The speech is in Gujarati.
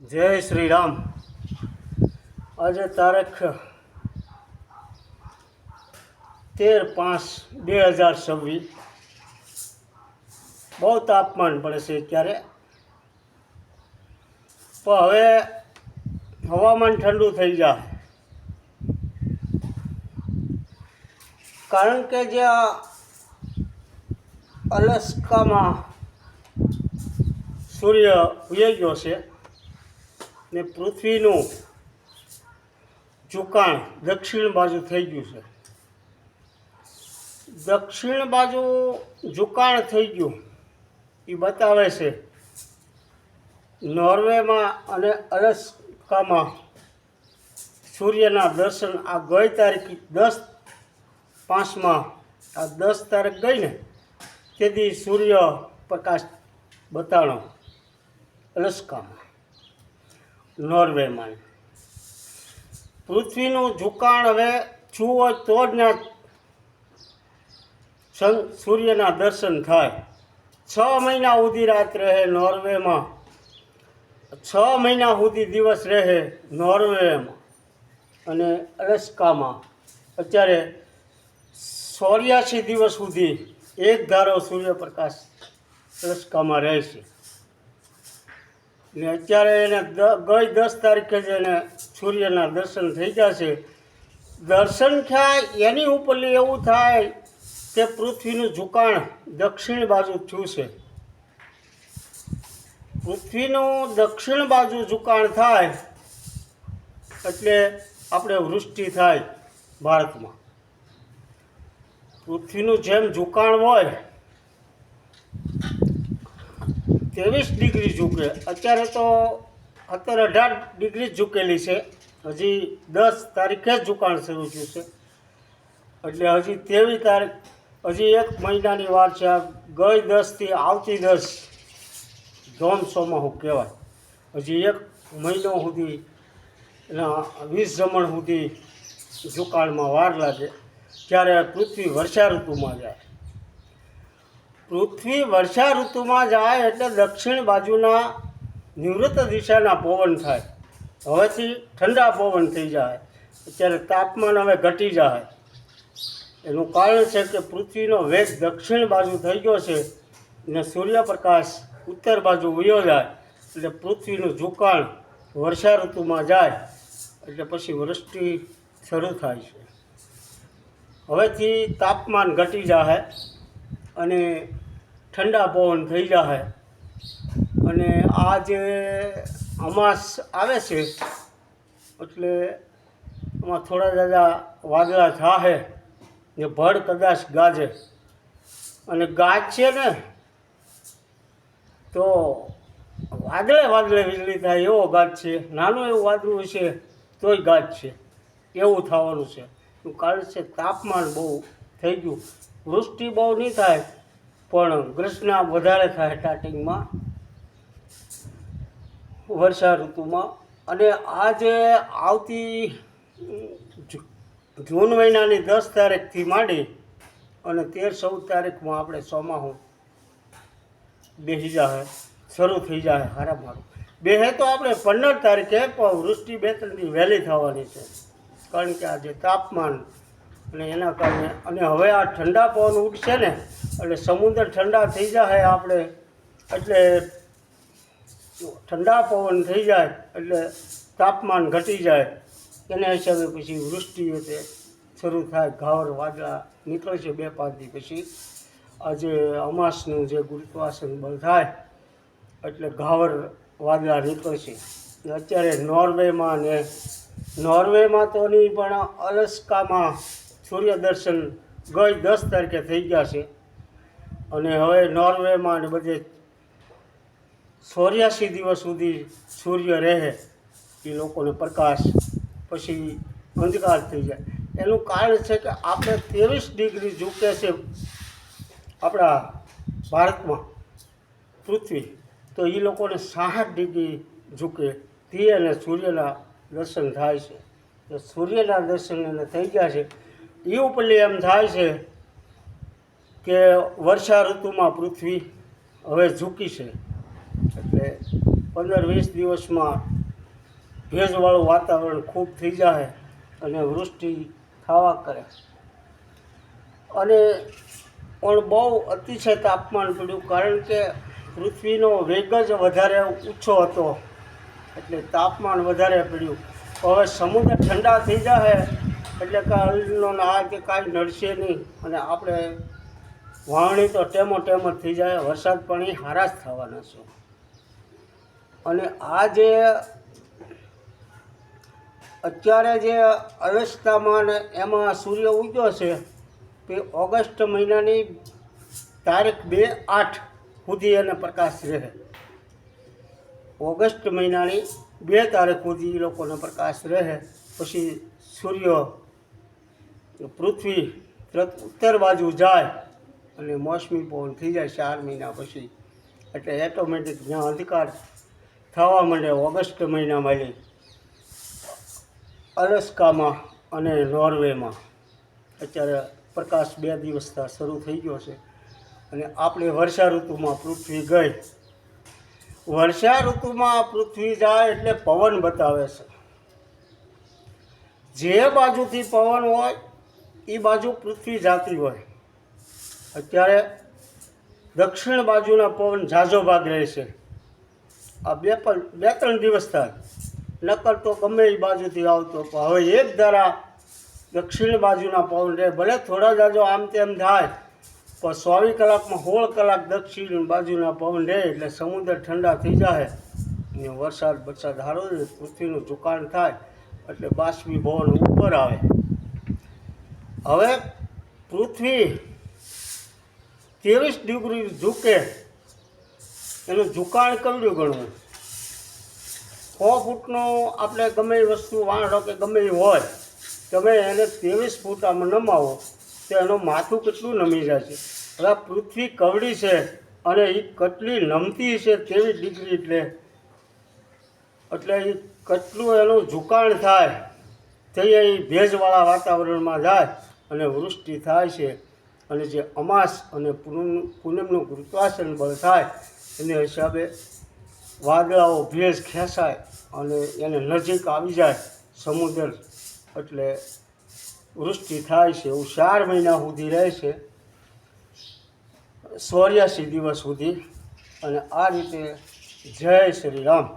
જય શ્રી રામ। આજે તારીખ 13/5/2026 બહુ તાપમાન પડે છે અત્યારે, પણ હવે હવામાન ઠંડુ થઈ જાય, કારણ કે જે અલાસ્કામાં સૂર્ય ઉઈ ગયો છે ને પૃથ્વીનું ઝુકાણ દક્ષિણ બાજુ થઈ ગયું છે। દક્ષિણ બાજુ ઝુકાણ થઈ ગયું એ બતાવે છે નોર્વેમાં અને અલાસ્કામાં સૂર્યના દર્શન આ ગઈ તારીખ 10/5માં આ 10 તારીખ ગઈ ને તેથી સૂર્ય પ્રકાશ બતાણો અલાસ્કામાં નોર્વેમાં। પૃથ્વીનું ઝુકાણ હવે છું હોય તો જ ને સૂર્યના દર્શન થાય। 6 મહિના સુધી રાત રહે નોર્વેમાં, 6 મહિના સુધી દિવસ રહે નોર્વેમાં અને અલાસ્કામાં અત્યારે 84 દિવસ સુધી એક ધારો સૂર્યપ્રકાશ અલાસ્કામાં રહે છે ને અત્યારે એને ગઈ 10 તારીખે જ એને સૂર્યના દર્શન થઈ જશે। દર્શન થાય એની ઉપરથી એવું થાય કે પૃથ્વીનું ઝુકાણ દક્ષિણ બાજુ થયું છે। પૃથ્વીનું દક્ષિણ બાજુ ઝુકાણ થાય એટલે આપણે વૃષ્ટિ થાય ભારતમાં। પૃથ્વીનું જેમ ઝુકાણ હોય 23 ડિગ્રી ઝૂકે, અત્યારે તો 17-18 ડિગ્રી જ ઝૂકેલી છે, હજી 10 તારીખે જ ઝુકાણ શરૂ થયું છે એટલે હજી 23 તારીખ, હજી 1 મહિનાની વાર છે। આ ગઈ 10થી આવતી 10 ધોમ ચોમાસું કહેવાય, હજી 1 મહિનો સુધી એના 20 જમણ સુધી ઝુકાણમાં વાર લાગે ત્યારે પૃથ્વી વર્ષા ઋતુમાં જાય। પૃથ્વી વર્ષા ઋતુમાં જાય એટલે દક્ષિણ બાજુના નિવૃત્ત દિશાના પવન થાય, હવેથી ઠંડા પવન થઈ જાય, અત્યારે તાપમાન હવે ઘટી જાય। એનું કારણ છે કે પૃથ્વીનો વેગ દક્ષિણ બાજુ થઈ ગયો છે ને સૂર્યપ્રકાશ ઉત્તર બાજુ વયો જાય એટલે પૃથ્વીનું ઝુકાણ વર્ષા ઋતુમાં જાય એટલે પછી વૃષ્ટિ શરૂ થાય છે। હવેથી તાપમાન ઘટી જાય અને ઠંડા પવન થઈ જાય અને આ જે અમાસ આવે છે એટલે એમાં થોડા દાદા વાદળા થાહે ને ભળ કદાચ ગાજે અને ગાજ છે ને તો વાદળે વીજળી થાય એવો ગાજ છે, નાનું એવું વાદળું છે તોય ગાજ છે એવું થવાનું છે। એનું કારણ છે તાપમાન બહુ થઈ ગયું, વૃષ્ટિ બહુ નહીં થાય પણ ગ્રસના વધારે થાય સ્ટાર્ટિંગમાં વર્ષા ઋતુમાં। અને આ જે આવતી જૂન મહિનાની 10 તારીખથી માંડી અને 13-14 તારીખમાં આપણે ચોમાસું બેસી જાય, શરૂ થઈ જાય હારામાં હારું। બેસે તો આપણે 15 તારીખે પણ વૃષ્ટિ 2-3 દી વહેલી થવાની છે, કારણ કે આ જે તાપમાન અને એના કારણે અને હવે આ ઠંડા પવન ઉઠશે ને એટલે સમુદ્ર ઠંડા થઈ જાય આપણે, એટલે ઠંડા પવન થઈ જાય એટલે તાપમાન ઘટી જાય, એના હિસાબે પછી વૃષ્ટિ તે શરૂ થાય, ઘાવર વાદળા નીકળશે 2-5 દી પછી। આજે અમાસનું જે ગુરુત્વાકર્ષણ બળ થાય એટલે ઘાવર વાદળા નીકળશે। અત્યારે નોર્વેમાં તો નહીં પણ અલાસ્કામાં સૂર્ય દર્શન ગઈ 10 તારીખે થઈ ગયા છે અને હવે નોર્વેમાં ને બધે 84 દિવસ સુધી સૂર્ય રહે એ લોકોને પ્રકાશ, પછી અંધકાર થઈ જાય। એનું કારણ છે કે આપણે 23 ડિગ્રી ઝૂકે છે આપણા ભારતમાં પૃથ્વી, તો એ લોકોને 60 ડિગ્રી ઝૂકે તે અને સૂર્યના દર્શન થાય છે। તો સૂર્યના દર્શન એને થઈ ગયા છે એ ઉપરથી એમ થાય છે કે વર્ષા ઋતુમાં પૃથ્વી હવે ઝૂકી છે એટલે 15-20 દિવસમાં ભેજવાળું વાતાવરણ ખૂબ થઈ જાય અને વૃષ્ટિ થવા કરે. અને પણ બહુ અતિશય તાપમાન પડ્યું, કારણ કે પૃથ્વીનો વેગ જ વધારે ઊંચો હતો એટલે તાપમાન વધારે પડ્યું. હવે સમુદ્ર ઠંડા થઈ જાય એટલે કાંઈ અલનો ના કે કાંઈ નડશે નહીં અને આપણે વાવણી તો ટેમો ટેમ જ થઈ જાય, વરસાદ પાણી સારા જ થવાના છે. અને આ જે અત્યારે જે અવસ્થામાં ને એમાં સૂર્ય ઉગ્યો છે તે ઓગસ્ટ મહિનાની તારીખ 2/8 સુધી એને પ્રકાશ રહે. ઓગસ્ટ મહિનાની 2 તારીખ સુધી એ લોકોને પ્રકાશ રહે. પછી સૂર્ય પૃથ્વી તરત ઉત્તર બાજુ જાય અને મોસમી પવન થઈ જાય 4 મહિના પછી. એટલે ઓટોમેટિક જ્યાં અંધકાર થવા માંડે ઓગસ્ટ મહિનામાં લઈ અલાસ્કામાં અને નોર્વેમાં અત્યારે પ્રકાશ 2 દિવસથી શરૂ થઈ ગયો છે. અને આપણે વર્ષા ઋતુમાં પૃથ્વી ગઈ. વર્ષા ઋતુમાં પૃથ્વી જાય એટલે પવન બતાવે છે. જે બાજુથી પવન હોય એ બાજુ પૃથ્વી જાતી હોય. અત્યારે દક્ષિણ બાજુના પવન ઝાઝો ભાગ રહે છે. આ 2-3 દિવસ થાય, નકર તો ગમે એ બાજુથી આવતો. હવે એક ધારા દક્ષિણ બાજુના પવન રહે, ભલે થોડા જાજો આમ તેમ થાય પણ 24 કલાકમાં 16 કલાક દક્ષિણ બાજુના પવન રહે એટલે સમુદ્ર ઠંડા થઈ જાય અને વરસાદ સારો પૃથ્વીનું ઝુકાણ થાય એટલે બાષ્પીભવન ઉપર આવે. હવે પૃથ્વી 23 ડિગ્રી ઝૂકે એનું ઝુકાણ કવડ્યું ગણવું. 100 ફૂટનો આપણે ગમે એ વસ્તુ વાણો કે ગમે એ હોય, તમે એને 23 ફૂટ આમાં નમાવો તો એનું માથું કેટલું નમી જાય છે. હવે પૃથ્વી કવડી છે અને એ કેટલી નમતી છે 23 ડિગ્રી એટલે એ કેટલું એનું ઝુકાણ થાય થઈ એ ભેજવાળા વાતાવરણમાં જાય અને વૃષ્ટિ થાય છે. અને જે અમાસ અને પૂનમનું ગુરુત્વાકર્ષણ બળ થાય એને હિસાબે વાદળાઓ ભેજ ખેંચાય અને એને નજીક આવી જાય સમુદ્ર એટલે વૃષ્ટિ થાય છે. એવું 4 મહિના સુધી રહે છે, 84 દિવસ સુધી. અને આ રીતે જય શ્રી રામ.